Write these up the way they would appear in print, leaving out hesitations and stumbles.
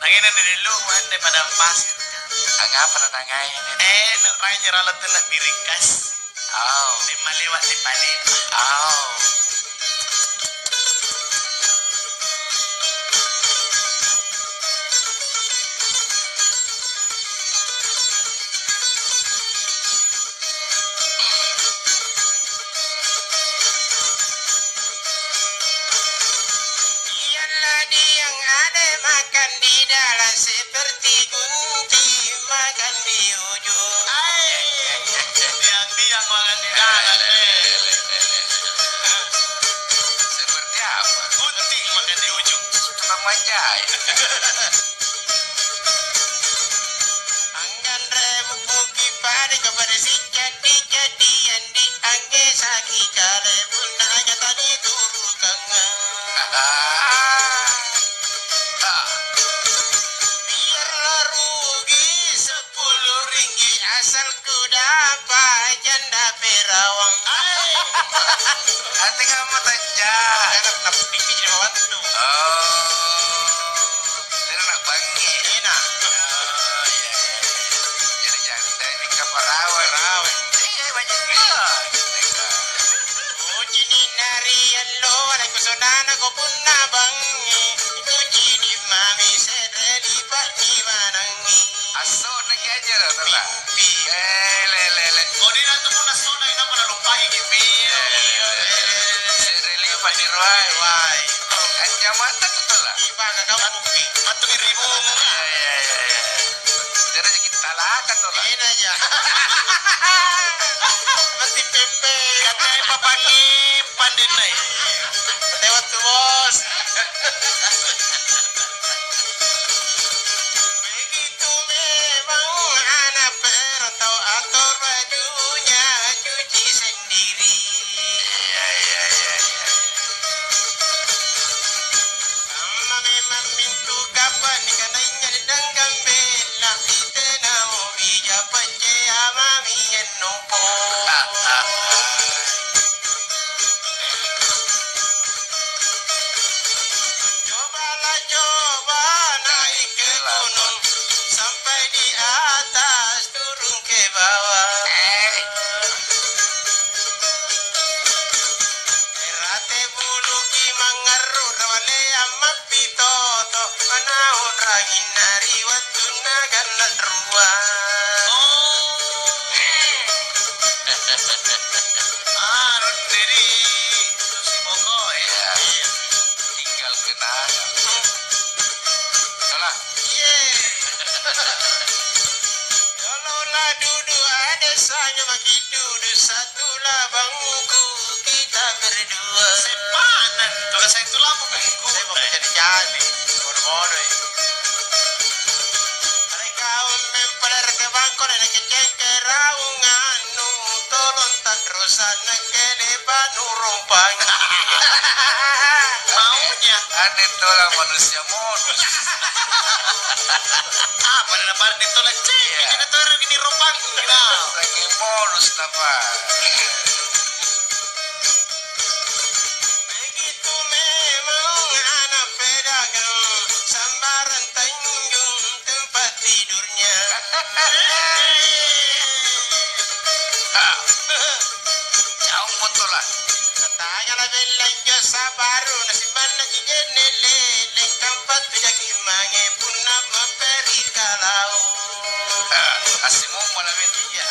Nanginan di dulu wande pada pasir. Ang apa na nangay ini? Nak raja ralat nak birikas. Oh. Lima lewat lima lima. Oh. Ialah dia yang ada makan di dalam seperti kunci makan di ujung. Tiang makan di dalam. Seperti apa? Kunti makan di ujung. Tukang manjai. Anggan rem buki pada kepada si jadi-jadian di angge saki kale bundanya tadi turu kangen. Biarlah rugi 10 ringgi asal ku dapat janda perawang. Ate ka matanja. Enak nak pipi jadi bantu. Oh. Dia nak bangi. Enak. Oh, iya. Jadi janda ini kaparawan. Iya, banyak juga. Kujini narian lo wala kusonana ko punna bangi. Kujini mami sereli pak ni manangi. Aso nag-ajar na. Pi. Lele. Oh di nanti pun nasona ina pada lupa gitu. Si Reli Panirwai. Wai. Kacamata betul lah. Iba kakak buki. Matu ribu. Iya. Jadi kita talakan tuh lah. Ini aja. Mati pepe. Katanya papani pandinai. Lewat tuh bos. Begitu memang anak perantau atur bajunya cuci sendiri. Iya. Sama memang pintu kapan ikananya didangkan bela ite namo bija pece amami enopo. Coba naik ke gunung sampai di atas turun ke bawah. Rate bulu ki mangaru rawale amma pitoto manahun rangin nari watuna ganat ruang. Ron dari si Boko ya. Tinggal kenangan. Salah. Tolonglah duduk ada saja bagi duduk satu labangku kita berdua. Sepanan. Tugas saya itu lampu bengku. Saya mau jadi bodoh-bodoh ini. Mereka mempeler ke bangko dan keceng ke raungan nu tolong tak terusan ke depan nurumpang. Maunya. Ada tuh orang manusia modus. Apa ada bar ditolak cek. Iya. Kita turun gini rumpang. Lagi modus apa? Begitu memang anak pedagang sambaran Tanjung tempat tidurnya. Jauh betul lah. Katanya lah belanja sabaru nasi mana cijene lele kampat tujaki mange punna maperi kalau. Asimu malam ini. Iya.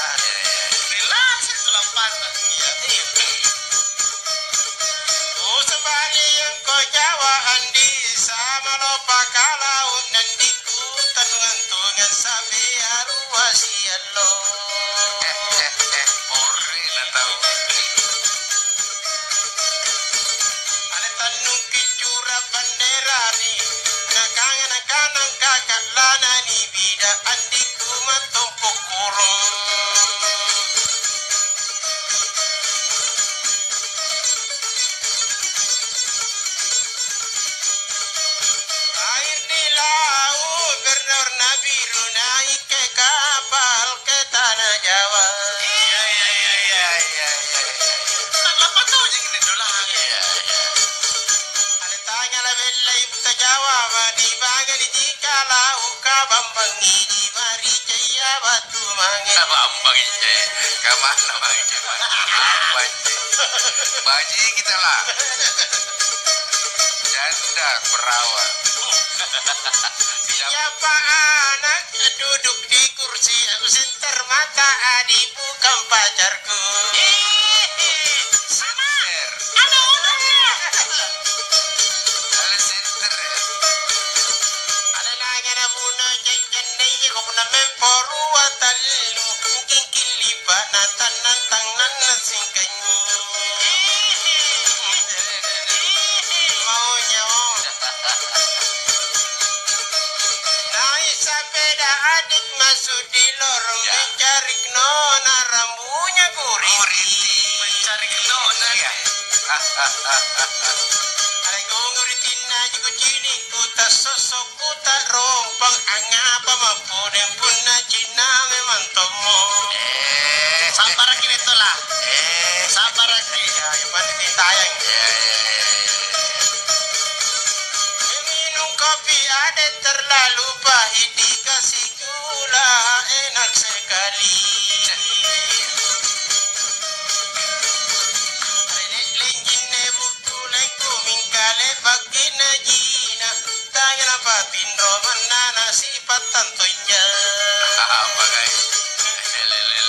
Relax itu lampan. Iya. Oh sebali yang kau jawa andi sama lopa kalau nandiku tanungan tungan sampai aruasi lo. Ori na tahu. Ada tanung kicura bandera ni nakangan kakak lana ni bida andiku matompo kurung. Air di laut Mang Inje. Kemana Mang Inje? Baji kita lah. Janda perawan. Siapa anak duduk di kursi aku senter mata adi bukan pacarku. Sama. Ada orangnya. Ada center ya. Ada lagi na muna jajan nai ko na me porua talu mungkin kilipa na tanatang na nasingkanyo. Maunya oh. Naik sepeda adik masuk di lorong Ya. mencari nona rambunya guriti. Mencari kenona ya. Ay kung nguritin na di ko ku tak sosok ku tak rompang angapa mapunin pun na jiname mantomo. Sabar lagi itu lah. Sabar lagi. Ya, yung pati tayang. Ya. Minum kopi ada terlalu pahit dikasih gula enak sekali. Linjine buku leku mingkale bagi najina tangan apa pindro mana nasi patan tonya. Apa guys? Lele.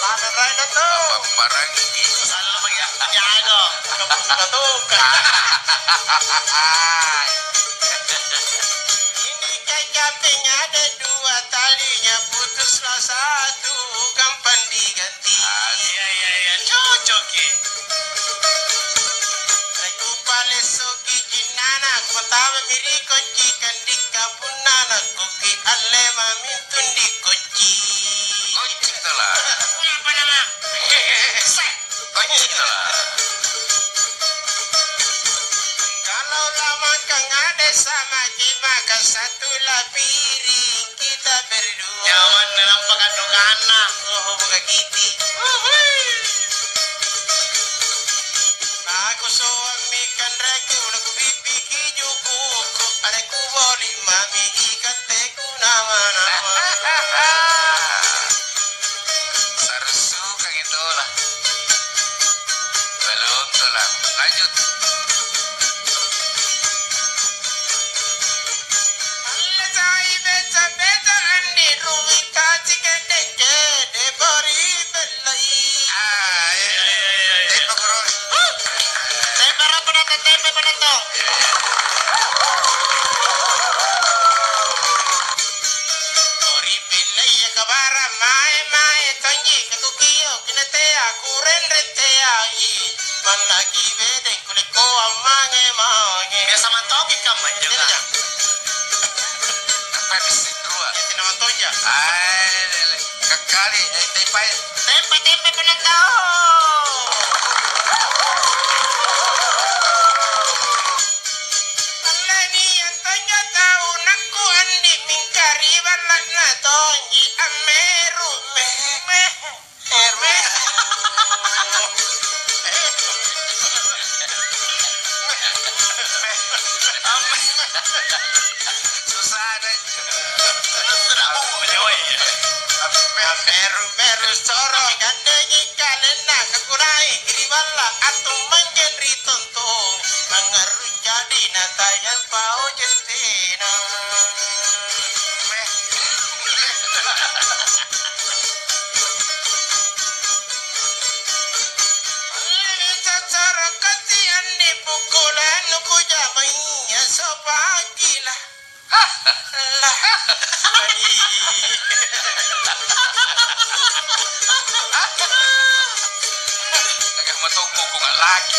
Lada rada to. Parangi. Selalu bagi ya itu. Kamu suka tuka. Ini kacaping ada dua talinya putuslah satu gampang diganti. Iya. Cocok ya. Aku pale soki jinana aku pertama miri koci kandi kapunana koki ale mamin tundi koci. Kucing tu lah. Apa nama? Kucing tu lah. Kalau lama kang ada sama makan satu lah piring kita berdua. Nyawan nampak adukana. Oh buka kiti. Aku suamikan raku lagu bibi kijuku ada ku boli mami ikateku nama-nama. Sarsu kang itu lah. Belum tu lah. Lanjut. Sai beta andi ruwita cikete de bari belai. Tempo guru. Tempe penonton. Bari belai ya kabara mae tonji kakukiyo kinete aku rente ai. Malagi bede kuliko amange mange. Biasa mantogi kamu juga. Apa bisik dua? Nama tonja. Lele. Kekali. Tepai. Tempe penonton. Alani yang tanya tahu naku andi mingkari balak na tonji ameru me. Susah ada. Meru soro gandengi kalena kakurai kiribala atau menjadi tonto mengaru jadi natayan pau jentina. Soro kasihan di pukulan nuku jamainya sopagilah. Lah. Agak matunggu ko nga lagi.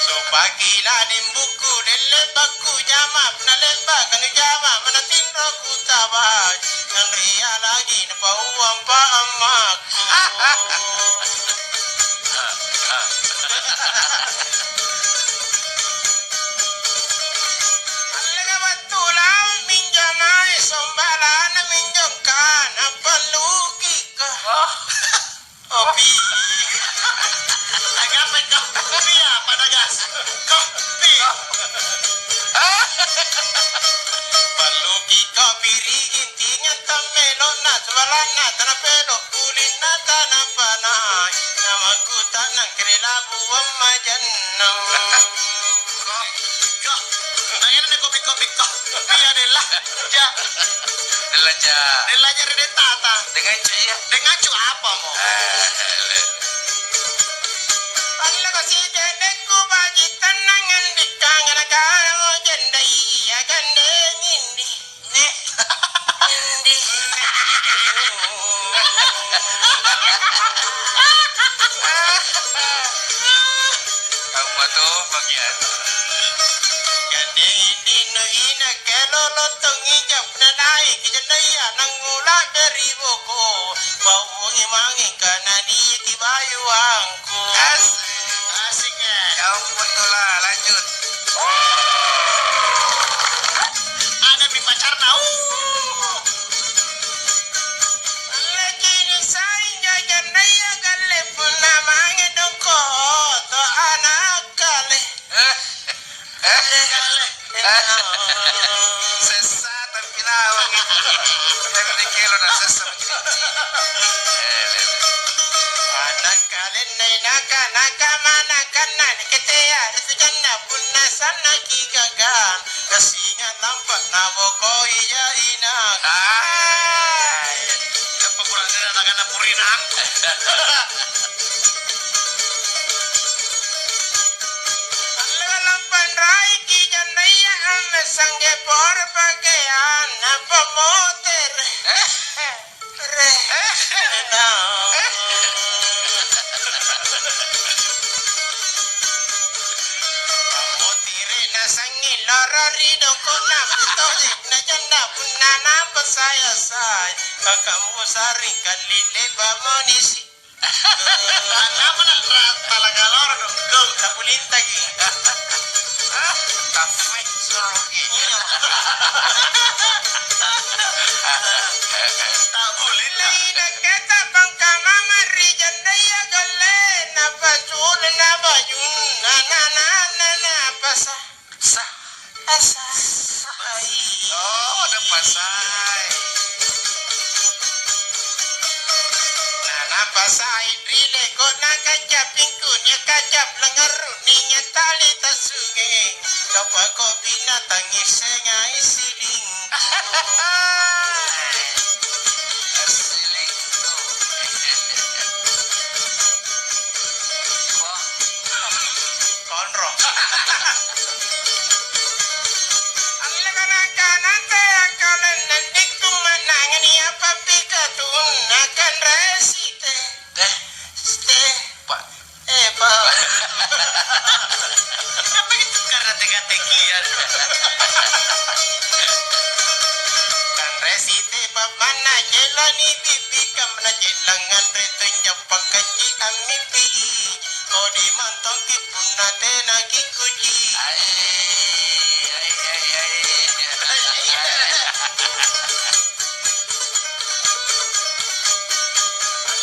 So pagila din buku lelebak ku jama na lebak kanu jama manatin ku tabaj ngan ria lagi na pauang pa amaku. Alaga batulang minjamay sombala na minjongkan apalugi ka. Opi. Agapit ka. Kopi ya, padagas. Kopi. kiri labu majanna. Kok, nangyari na kopi-kopi ko. Iya nila. Ja, Delaja. nila niya rin tata. Dengan cuy ya. Dengan cu apa mo? Allah kasi jedekku bagi tenangan di kangen karo jendai ya gande nindi. Nindi. Kamu tuh bagian. Gande ini no ina kelo lotong ijab na naik jendai nang ngula dari boko. Bau imangi kana di kibayu angku. Asik ya. Kamu betul lah, lanjut. Ada mi pacar na. Lakini saring jajan daya galle puna mange doko to anak kale. Sesat tapi lawang itu. Yang dikelo na sesat. Anak kale nai naka naka mana kana kete ya itu janna puna sana kigagan kasinga lampak na boko iya inak. Apa kurang sih anak-anak purinan? Lampan rai ki jandaya ame sangge por pakaian apa motor. Motire na sangi lorori doko na putosi na janda punna na pasaya say kakamu sari kalile bamonisi. Nama na talaga lor dong. Go. Tabulin tagi. Kafe suruh Tabulin na. Laida keta bangka mama rijan daya galle na pasul na bayun na pasa Sah. asa ai. Oh, ada pasai. Nana pasai rile ko na kajap pingkunya kajap lengar ninya tali tasunge kapako binatang isengai siling. Asilik tuh. Wah, Konro. Allah kana te akalan nandik tumanangan ya papi katun akan resite. Ste Pak. pa. Apa itu karena teka-tekian? Kan resite papana jelani bibi kamna jelangan retunya pakaji ami bi. Kodi mantong ki punna tena ki kuji.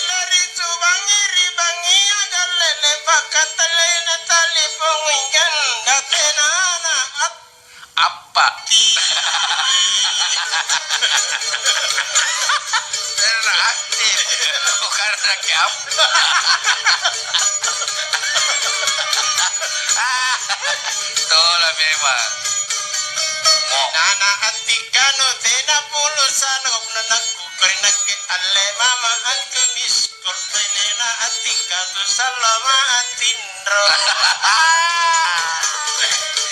Dari tubangi ribangi agalele bakatale na tali ponginggan datena na Apa? ati. Teraktif. Bukan lagi apa. Itulah memang. Mau. Nana atikano tena pulusan naku kerinake alle mama antu miskol tena atikatu salama atindro.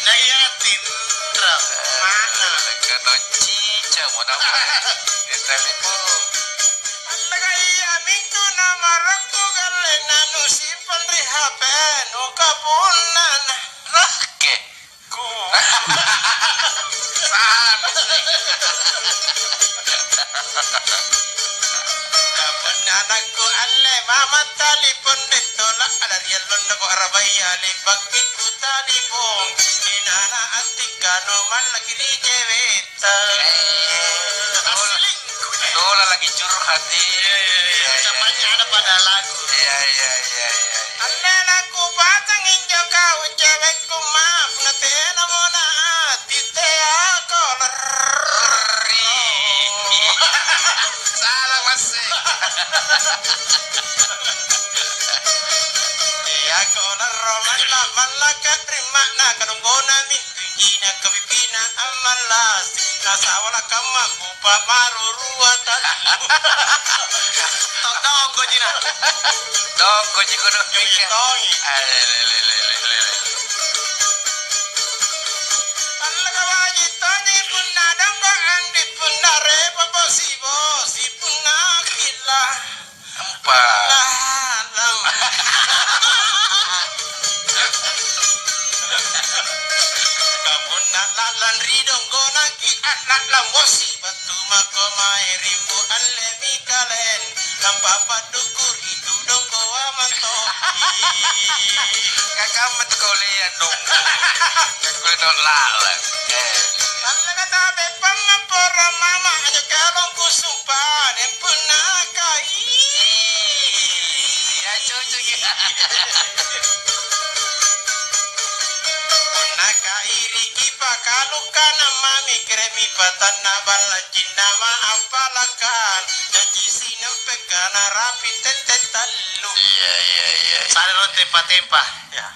Naya Tindra. Mana? Kata cica mau nama. Dia telepon. Alla kaya mingtu namaraku galle nanu simpan rihaben ukapunan. Oke. Ku Kapun anakku alle mama talipon ditolak ala rialon na ko arabaya libag biku talipon inana atikano malagiri jeweta. Itulah lagi curhat. Ucapannya ada pada lagu. Iya. Alle laku batang injo kau cewekku maaf na tena mo na atite ako Salah masih. Nakola romala malaka terima na kadonggona mintu ina kepipina amalas nasawala kama kupa maru ruata Dogo jina. Dogo juga dong. tongi Alelelelelelele. alla kawaji tani punna danggo andi punna re papa si punna kila Empat. lalam kabunna lalan ridong gona ki lalam wasi batu mako rimbu alle mi kalen tanpa padukur itu donggo amanto Kakak met kuliah dong. Kuliah dong lala. alla kata be pamapora mama hanya kalong kusumpah dan punna kai Ya cucu ya. Naka iri ipa kalukana mami kremi patana balajin nama apalakan janji sinempekana rapi tete talu Iya. Sana ron tempa-tempa. ya